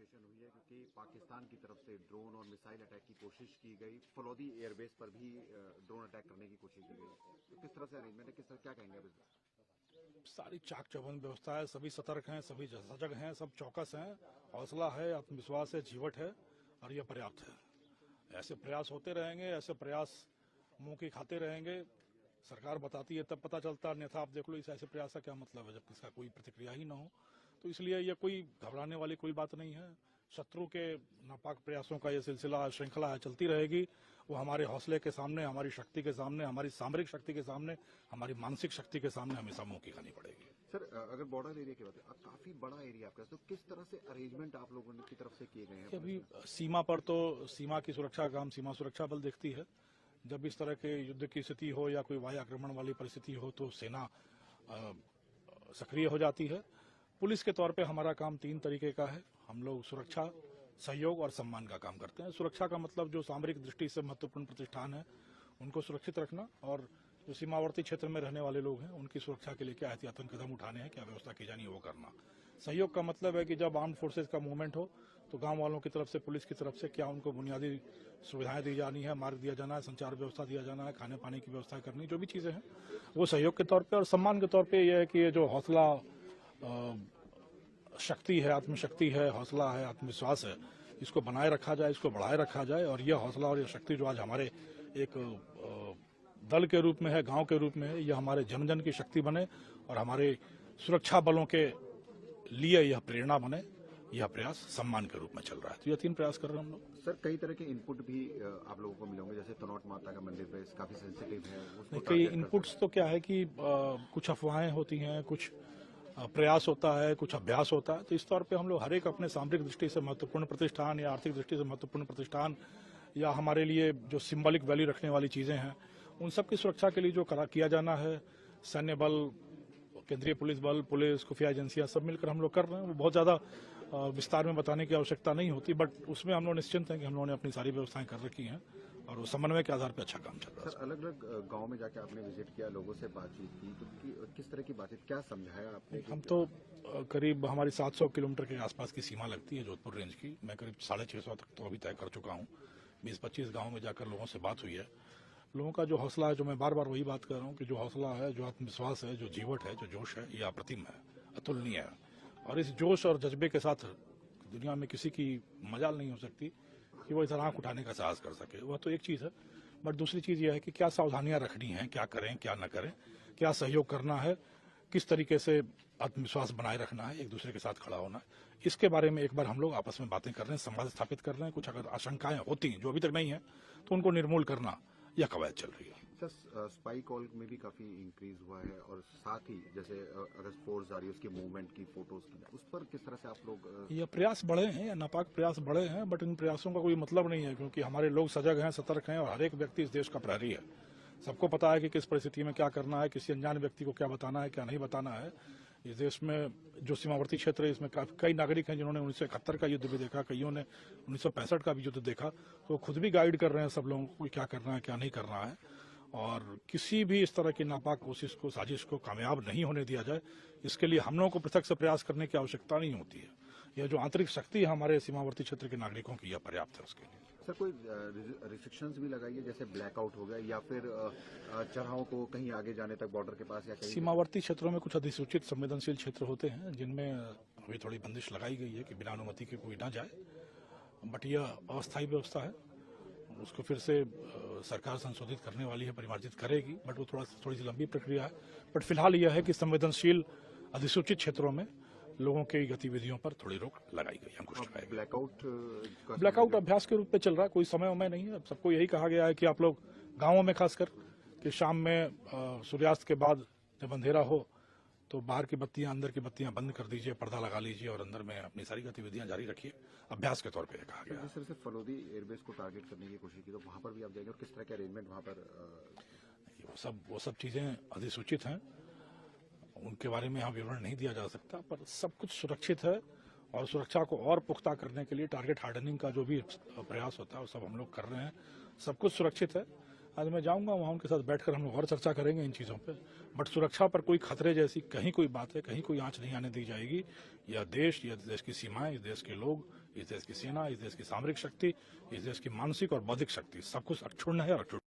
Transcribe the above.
Situation हुई है क्योंकि पाकिस्तान की तरफ से ड्रोन और मिसाइल अटैक की कोशिश की गई, फलौदी एयरबेस पर भी ड्रोन अटैक करने की कोशिश की गई। तो किस तरह से अरेंजमेंट है, किस तरह क्या कहेंगे आप इस बार? सारी चाक चौबंद व्यवस्था है, सभी सतर्क हैं, सभी सजग हैं, सब चौकस हैं, हौसला है, आत्मविश्वास है, जीवट है और यह पर्याप्त है। ऐसे प्रयास होते रहेंगे, ऐसे प्रयास मुंह की खाते रहेंगे। सरकार बताती है तब पता चलता है, अन्यथा आप देख लो इस ऐसे प्रयास का क्या मतलब है जब इसका कोई प्रतिक्रिया ही ना हो। तो इसलिए ये कोई घबराने वाली कोई बात नहीं है। शत्रु के नापाक प्रयासों का ये सिलसिला श्रृंखला है, चलती रहेगी। वो हमारे हौसले के सामने, हमारी शक्ति के सामने, हमारी सामरिक शक्ति के सामने, हमारी मानसिक शक्ति के सामने हमेशा मुंह की खानी पड़ेगी। सर, अगर बॉर्डर एरिया की बात है, काफी बड़ा एरिया आपका, तो किस तरह से अरेंजमेंट आप लोगों की तरफ से किए गए हैं? अभी सीमा पर तो सीमा की सुरक्षा का काम सीमा सुरक्षा बल देखती है। जब इस तरह के युद्ध की स्थिति हो या कोई वायु आक्रमण वाली परिस्थिति हो तो सेना सक्रिय हो जाती है। पुलिस के तौर पे हमारा काम 3 तरीके का है। हम लोग सुरक्षा, सहयोग और सम्मान का काम करते हैं। सुरक्षा का मतलब जो सामरिक दृष्टि से महत्वपूर्ण प्रतिष्ठान है उनको सुरक्षित रखना, और जो सीमावर्ती क्षेत्र में रहने वाले लोग हैं उनकी सुरक्षा के लिए क्या एहतियातन कदम उठाने हैं, क्या व्यवस्था की जानी है वो करना। सहयोग का मतलब है कि जब आर्म्ड फोर्सेज का मूवमेंट हो तो गांव वालों की तरफ से, पुलिस की तरफ से क्या उनको बुनियादी सुविधाएं दी जानी है, मार्ग दिया जाना है, संचार व्यवस्था दिया जाना है, खाने पानी की व्यवस्था करनी, जो भी चीजें हैं वो सहयोग के तौर पे। और सम्मान के तौर पे यह है कि ये जो हौसला, शक्ति है, आत्मशक्ति है, हौसला है, आत्मविश्वास है, इसको बनाए रखा जाए, इसको बढ़ाए रखा जाए। और यह हौसला और यह शक्ति जो आज हमारे एक दल के रूप में है, गांव के रूप में है, यह हमारे जन जन की शक्ति बने और हमारे सुरक्षा बलों के लिए यह प्रेरणा बने। यह प्रयास सम्मान के रूप में चल रहा है। तो यह 3 प्रयास कर रहे हैं हम लोग। सर, कई तरह के इनपुट भी आप लोगों को मिले होंगे, जैसे तनौट माता का मंदिर पे काफी सेंसिटिव है, उसको कई इनपुट्स तो क्या है कि कुछ अफवाहें होती हैं, कुछ प्रयास होता है, कुछ अभ्यास होता है। तो इस तौर पे हम लोग हर एक अपने सामरिक दृष्टि से महत्वपूर्ण प्रतिष्ठान या आर्थिक दृष्टि से महत्वपूर्ण प्रतिष्ठान या हमारे लिए जो सिंबॉलिक वैल्यू रखने वाली चीजें हैं, उन सब की सुरक्षा के लिए जो किया जाना है, सैन्य बल, केंद्रीय पुलिस बल, पुलिस, खुफिया एजेंसियां सब मिलकर हम लोग कर रहे हैं। वो बहुत ज्यादा विस्तार में बताने की आवश्यकता नहीं होती, बट उसमें हम लोग निश्चिंत हैं कि हम लोगों ने अपनी सारी व्यवस्थाएं कर रखी हैं और वो समन्वय के आधार पर अच्छा काम चल रहा है। सर, अलग अलग गांव में जाके आपने विजिट किया, लोगों से बातचीत की, तो किस तरह की बातचीत, क्या समझाया आपने? हम तो करीब हमारी 700 किलोमीटर के आसपास की सीमा लगती है जोधपुर रेंज की। मैं करीब 650 तक तो अभी तय कर चुका हूँ। 20-25 गाँव में जाकर लोगों से बात हुई है। लोगों का जो हौसला है, जो मैं बार बार वही बात कर रहा हूँ कि जो हौसला है, जो आत्मविश्वास है, जो जीवट है, जो जोश है, ये अप्रतिम है, अतुलनीय है। और इस जोश और जज्बे के साथ दुनिया में किसी की मजाल नहीं हो सकती कि वो इधर आंख उठाने का साहस कर सके। वह तो एक चीज़ है, बट दूसरी चीज़ यह है कि क्या सावधानियां रखनी है, क्या करें क्या न करें, क्या सहयोग करना है, किस तरीके से आत्मविश्वास बनाए रखना है, एक दूसरे के साथ खड़ा होना है। इसके बारे में एक बार हम लोग आपस में बातें कर रहे हैं, संवाद स्थापित कर रहे हैं। कुछ अगर आशंकाएं होती हैं जो अभी तक नहीं है तो उनको निर्मूल करना यह कवायद चल रही है। सर, स्पाई कॉल में भी काफी इंक्रीज हुआ है, और साथ ही जैसे अगर फोर्स आ रही है उसकी मूवमेंट की फोटोज की, उस पर किस तरह से आप लोग? यह प्रयास बढ़े हैं, या नापाक प्रयास बढ़े हैं, बट इन प्रयासों का कोई मतलब नहीं है, क्योंकि हमारे लोग सजग हैं, सतर्क हैं और हर एक व्यक्ति इस देश का प्रहरी है। सबको पता है कि किस परिस्थिति में क्या करना है, किसी अनजान व्यक्ति को क्या बताना है, क्या नहीं बताना है। इस देश में जो सीमावर्ती क्षेत्र है, इसमें कई नागरिक हैं जिन्होंने 1971 का युद्ध भी देखा, कईयों ने 1965 का भी युद्ध देखा, तो खुद भी गाइड कर रहे हैं सब लोगों को क्या करना है, क्या नहीं करना है। और किसी भी इस तरह की नापाक कोशिश को, साजिश को कामयाब नहीं होने दिया जाए, इसके लिए हम लोगों को पृथक से प्रयास करने की आवश्यकता नहीं होती है। यह जो आंतरिक शक्ति है हमारे सीमावर्ती क्षेत्र के नागरिकों की, यह पर्याप्त है उसके लिए। सर, कोई रिस्ट्रिक्शंस भी लगाई है, जैसे ब्लैकआउट हो गया या फिर चढ़ाव को कहीं आगे जाने तक बॉर्डर के पास, या कहीं? सीमावर्ती क्षेत्रों में कुछ अधिसूचित संवेदनशील क्षेत्र होते हैं जिनमें अभी थोड़ी बंदिश लगाई गई है कि बिना अनुमति के कोई ना जाए, बट यह अस्थायी व्यवस्था है। उसको फिर से सरकार संशोधित करने वाली है, परिमार्जित करेगी, बट वो थोड़ी सी लंबी प्रक्रिया है। बट फिलहाल यह है कि संवेदनशील अधिसूचित क्षेत्रों में लोगों की गतिविधियों पर थोड़ी रोक लगाई गई, अंकुश लगाई गई। ब्लैकआउट अभ्यास के रूप में चल रहा है, कोई समय उमय नहीं है। सबको यही कहा गया है कि आप लोग गाँवों में खासकर कि शाम में सूर्यास्त के बाद जब अंधेरा हो तो बाहर की बत्तियां, अंदर की बत्तियां बंद कर दीजिए, पर्दा लगा लीजिए और अंदर में अपनी सारी गतिविधियां जारी रखिए। अभ्यास के तौर पे कहा गया। जिस तरह से फलौदी एयरबेस को टारगेट करने की कोशिश की, तो वहां पर भी आप जाएंगे, और किस तरह के अरेंजमेंट वहां पर? वो सब चीजें अधिसूचित हैं, उनके बारे में यहाँ विवरण नहीं दिया जा सकता, पर सब कुछ सुरक्षित है। और सुरक्षा को और पुख्ता करने के लिए टारगेट हार्डनिंग का जो भी प्रयास होता है वो सब हम लोग कर रहे हैं। सब कुछ सुरक्षित है। आज मैं जाऊंगा वहां उनके साथ बैठकर हम लोग और चर्चा करेंगे इन चीज़ों पे। बट सुरक्षा पर कोई खतरे जैसी कहीं कोई बात है, कहीं कोई आंच नहीं आने दी जाएगी। यह देश की सीमाएं, इस देश के लोग, इस देश की सेना, इस देश की सामरिक शक्ति, इस देश की मानसिक और बौद्धिक शक्ति, सब कुछ अक्षुण्ण है और अटूट।